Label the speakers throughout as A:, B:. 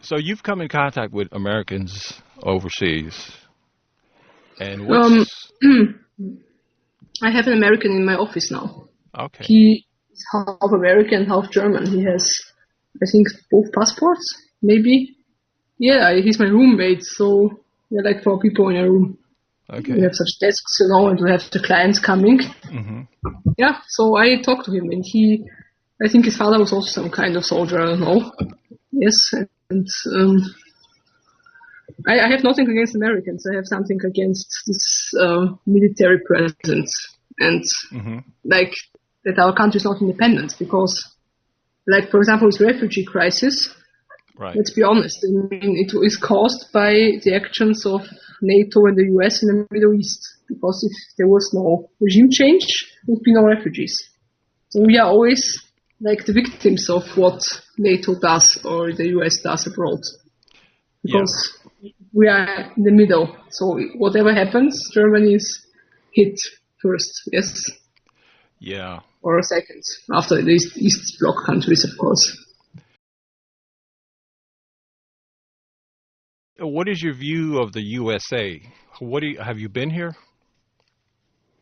A: So you've come in contact with Americans overseas, and
B: Um,
A: what's
B: I have an American in my office now.
A: okay?
B: He is half American, half German. He has, I think, both passports, maybe. Yeah, he's my roommate, so we're like 4 people in a room. We
A: Okay.
B: have such desks, and we have the clients coming.
A: Hmm.
B: Yeah, so I talked to him, and I think his father was also some kind of soldier, I don't know. Yes, and I have nothing against Americans. I have something against this military presence and
A: Hmm.
B: like that our country is not independent because, like for example, this refugee crisis.
A: Right.
B: Let's be honest. I mean, it is caused by the actions of NATO and the US in the Middle East. Because if there was no regime change, there would be no refugees. So we are always like the victims of what NATO does or the US does abroad.
A: Yeah.
B: Because we are in the middle. So whatever happens, Germany is hit first, yes,
A: Yeah.
B: or second after the East Bloc countries, of course.
A: What is your view of the USA? Have you been here?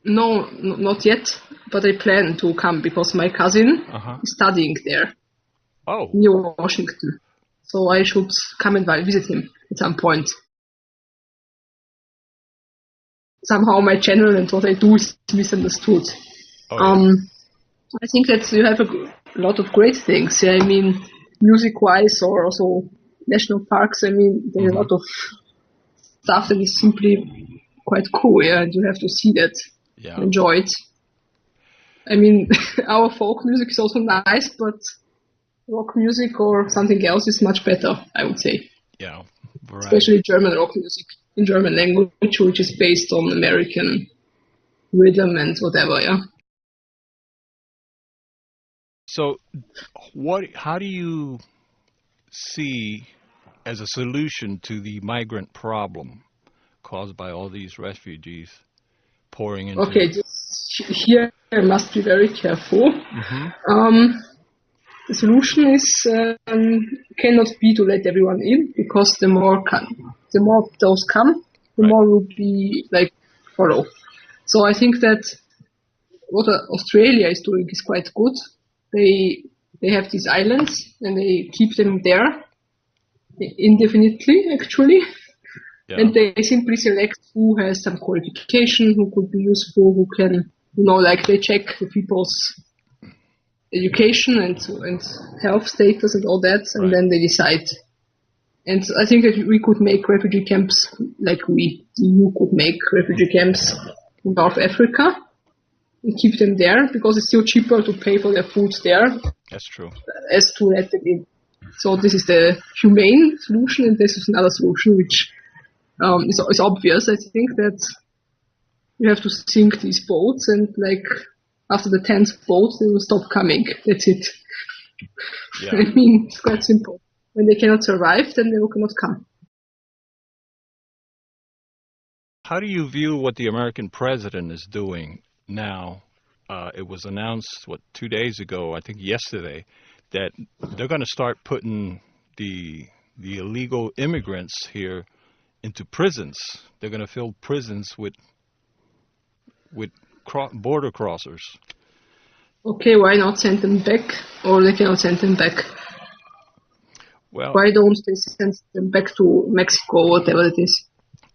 B: No, not yet, but I plan to come because my cousin
A: Uh-huh.
B: is studying there
A: Oh,
B: near Washington. So I should come and visit him at some point. Somehow my channel and what I do is misunderstood.
A: oh yeah.
B: Um, I think that you have a lot of great things. Yeah, I mean, music-wise or also national parks. I mean, there's a
A: Hmm.
B: lot of stuff that is simply quite cool. Yeah, and you have to see that,
A: Yeah.
B: enjoy it. I mean, our folk music is also nice, but rock music or something else is much better, I would say.
A: Yeah. Variety.
B: Especially German rock music in German language, which is based on American rhythm and whatever, yeah.
A: So, how do you see as a solution to the migrant problem caused by all these refugees pouring into?
B: Okay, here I must be very careful.
A: Hmm.
B: Um, the solution is cannot be to let everyone in because the more those come, the
A: Right.
B: more will be like follow. So I think that what Australia is doing is quite good. They have these islands and they keep them there indefinitely, actually,
A: Yeah.
B: and they simply select who has some qualification, who could be useful, who can, like they check the people's education and health status and all that, and
A: Right.
B: then they decide. And I think that we could make refugee camps like the EU could make refugee camps in North Africa and keep them there because it's still cheaper to pay for their food there
A: That's true.
B: as to let them in. So this is the humane solution, and this is another solution which is obvious. I think that you have to sink these boats, and like after the 10th boat, they will stop coming. That's it.
A: Yeah.
B: I mean, it's quite simple. When they cannot survive, then they will cannot come.
A: How do you view what the American president is doing now? It was announced, 2 days ago, I think yesterday, that they're going to start putting the illegal immigrants here into prisons. They're going to fill prisons with border crossers.
B: Okay, why not send them back? Or they cannot send them back.
A: Well,
B: Why don't they send them back to Mexico or whatever it is?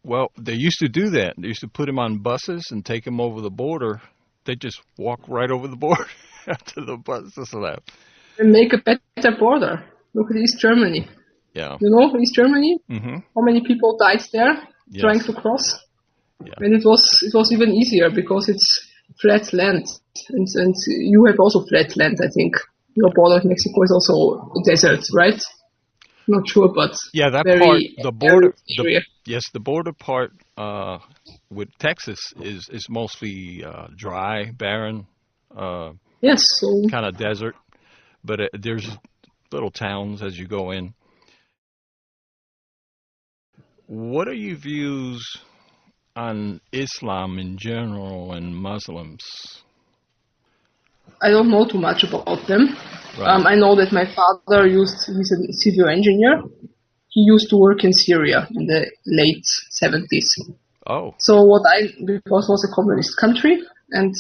A: well, they used to do that. They used to put them on buses and take them over the border. They just walk right over the border after the bus is left.
B: And make a better border. Look at East Germany.
A: Yeah.
B: You know East Germany?
A: Mm-hmm.
B: How many people died there trying
A: Yes.
B: to cross?
A: Yeah.
B: And it was even easier because it's flat land, and you have also flat land. I think your border with Mexico is also a desert, right? Not sure, but
A: Yeah, that part,
B: very
A: the
B: arid
A: border,
B: area.
A: the border part with Texas is mostly dry, barren,
B: Yes, so
A: kind of desert, but there's little towns as you go in. What are your views on Islam in general and Muslims?
B: I don't know too much about them.
A: Right.
B: I know that my father he's a civil engineer, he used to work in Syria in the late 70s.
A: Oh,
B: So because it was a communist country, and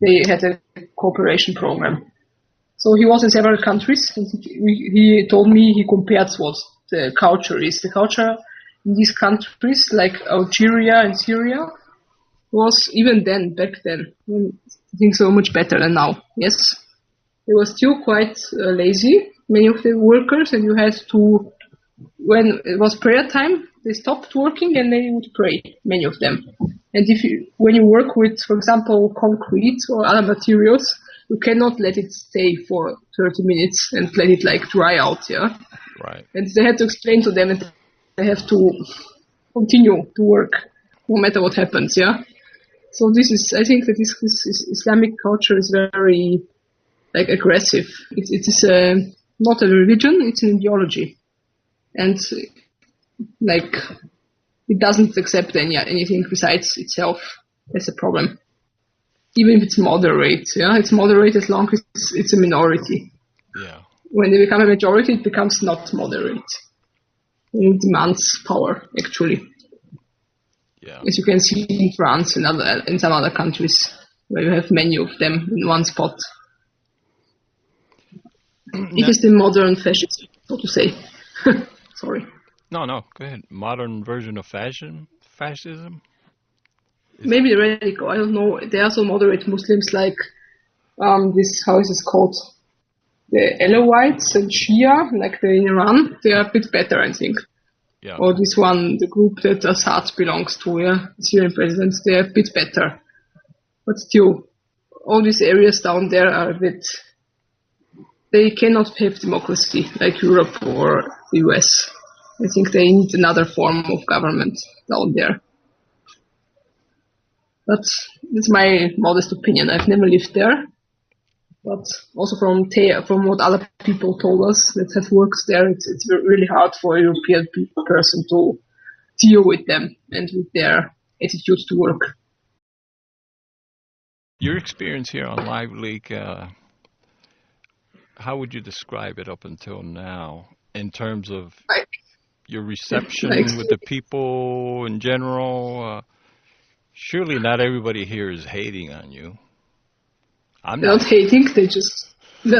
B: they had a cooperation program. So he was in several countries, and he told me he compared what the culture is. The culture in these countries, like Algeria and Syria, was even then, back then, I think so much better than now. Yes, they were still quite lazy, many of the workers, and you had to, when it was prayer time, they stopped working and they would pray, many of them. And when you work with, for example, concrete or other materials, you cannot let it stay for 30 minutes and let it like dry out, yeah?
A: right.
B: And they had to explain to them that they have to continue to work no matter what happens, yeah? So I think that this Islamic culture is very like aggressive. It is not a religion, it's an ideology. And like it doesn't accept anything besides itself. That's a problem. Even if it's moderate, yeah, it's moderate as long as it's a minority.
A: Yeah.
B: When they become a majority, it becomes not moderate. It demands power, actually.
A: Yeah.
B: As you can see in France and in some other countries, where you have many of them in one spot. It is the modern fascism, so to say. Sorry.
A: No, go ahead. Modern version of fascism?
B: Maybe the radical, I don't know. There are some moderate Muslims like this, how is this called? The Alawites and Shia, like they're in Iran, they are a bit better, I think.
A: Yeah.
B: Or this one, the group that Assad belongs to, yeah, the Syrian president, they are a bit better. But still, all these areas down there are a bit, they cannot have democracy like Europe or the US. I think they need another form of government down there. But it's my modest opinion. I've never lived there. But also from what other people told us that have worked there, it's really hard for a European person to deal with them and with their attitude to work.
A: Your experience here on Liveleak, how would you describe it up until now in terms of your reception with the people in general? Surely not everybody here is hating on you.
B: They're not hating, they're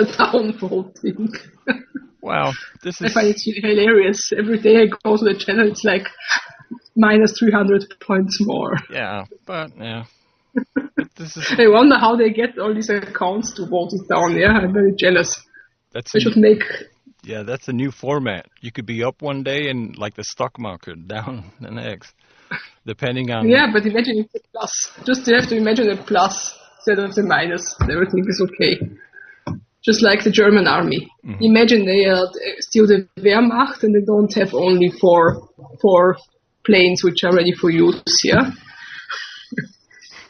B: downvoting.
A: Well, I
B: find it hilarious. Every day I go to the channel, it's like minus 300 points more.
A: Yeah, but yeah. But
B: I wonder how they get all these accounts to vote it down. Yeah, I'm very jealous.
A: Yeah, that's a new format. You could be up one day and like the stock market, down the next, depending on.
B: Yeah, but imagine it's a plus. Just you have to imagine a plus instead of the minus. Everything is okay. Just like the German army. Mm-hmm. Imagine they are still the Wehrmacht and they don't have only four planes which are ready for use. Yeah.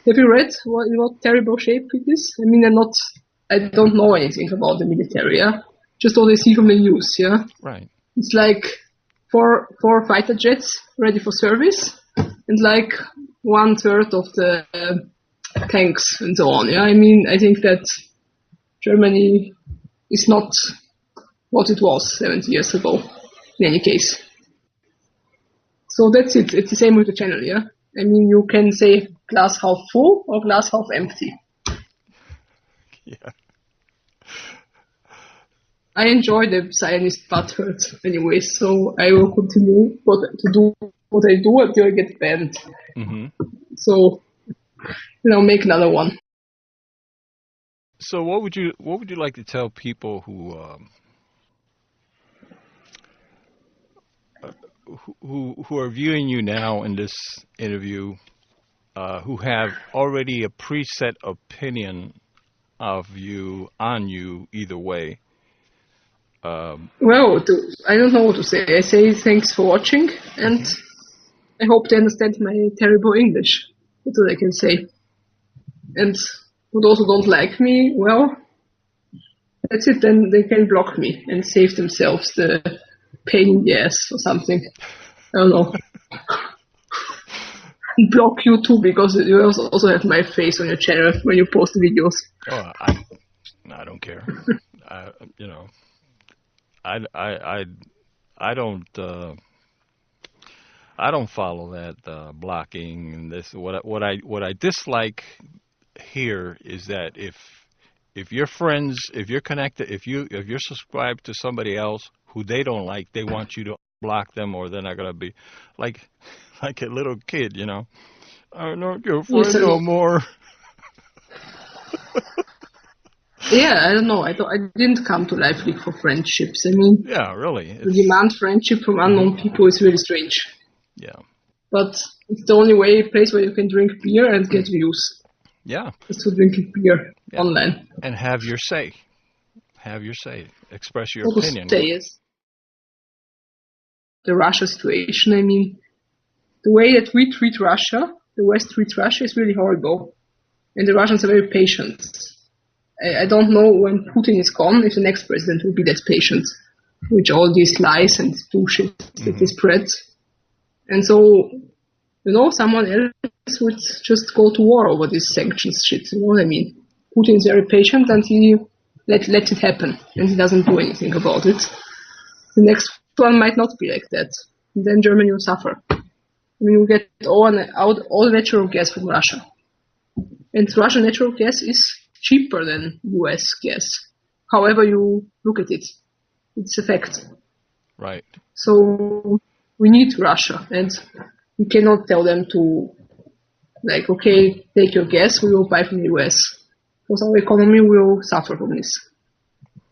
B: Have you read what terrible shape it is? I mean, I don't know anything about the military, yeah? Just all I see from the news, yeah?
A: Right.
B: It's like four fighter jets ready for service and like 1/3 of the tanks and so on, yeah? I mean, I think that Germany is not what it was 70 years ago, in any case. So that's it. It's the same with the channel, yeah? I mean, you can say glass half full or glass half empty.
A: Yeah.
B: I enjoy the Zionist butthurt anyway, so I will continue to do what I do until I get banned. Mm-hmm. So, make another one.
A: So, what would you like to tell people who are viewing you now in this interview, who have already a preset opinion of you, on you, either way?
B: Well, I don't know what to say. I say thanks for watching, and I hope they understand my terrible English. That's what I can say. And who also don't like me, well, that's it. Then they can block me and save themselves the pain in the ass or something. I don't know. Block you too, because you also have my face on your channel when you post videos.
A: Oh, I don't care. I don't. I don't follow that blocking and this. What I dislike here is that if you're friends, if you're connected, if you're subscribed to somebody else who they don't like, they want you to block them, or they're not gonna be like like a little kid, you know. I'm not your
B: Yes,
A: friend no more.
B: yeah, I don't know. I didn't come to Liveleak for friendships. I mean,
A: Yeah, really.
B: to demand friendship from unknown people is really strange.
A: Yeah,
B: But it's the only way, place where you can drink beer and get views.
A: yeah,
B: Is to drinking beer
A: yeah.
B: online.
A: And have your say. Have your say. Express your
B: What to
A: opinion.
B: say is the Russia situation. I mean, the way that we treat Russia, the West treats Russia, is really horrible. And the Russians are very patient. I don't know when Putin is gone if the next president will be that patient, with all these lies and bullshit that they spread. And so, someone else would just go to war over this sanctions shit. You know what I mean? Putin is very patient and he lets it happen, and he doesn't do anything about it. The next one might not be like that. And then Germany will suffer. I mean, we get all natural gas from Russia. And Russian natural gas is cheaper than US gas. However you look at it, it's a fact.
A: Right.
B: So we need Russia, and we cannot tell them to, like, okay, take your gas, we will buy from the US. Because our economy will suffer from this.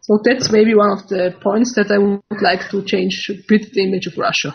B: So that's maybe one of the points that I would like to change a bit the image of Russia.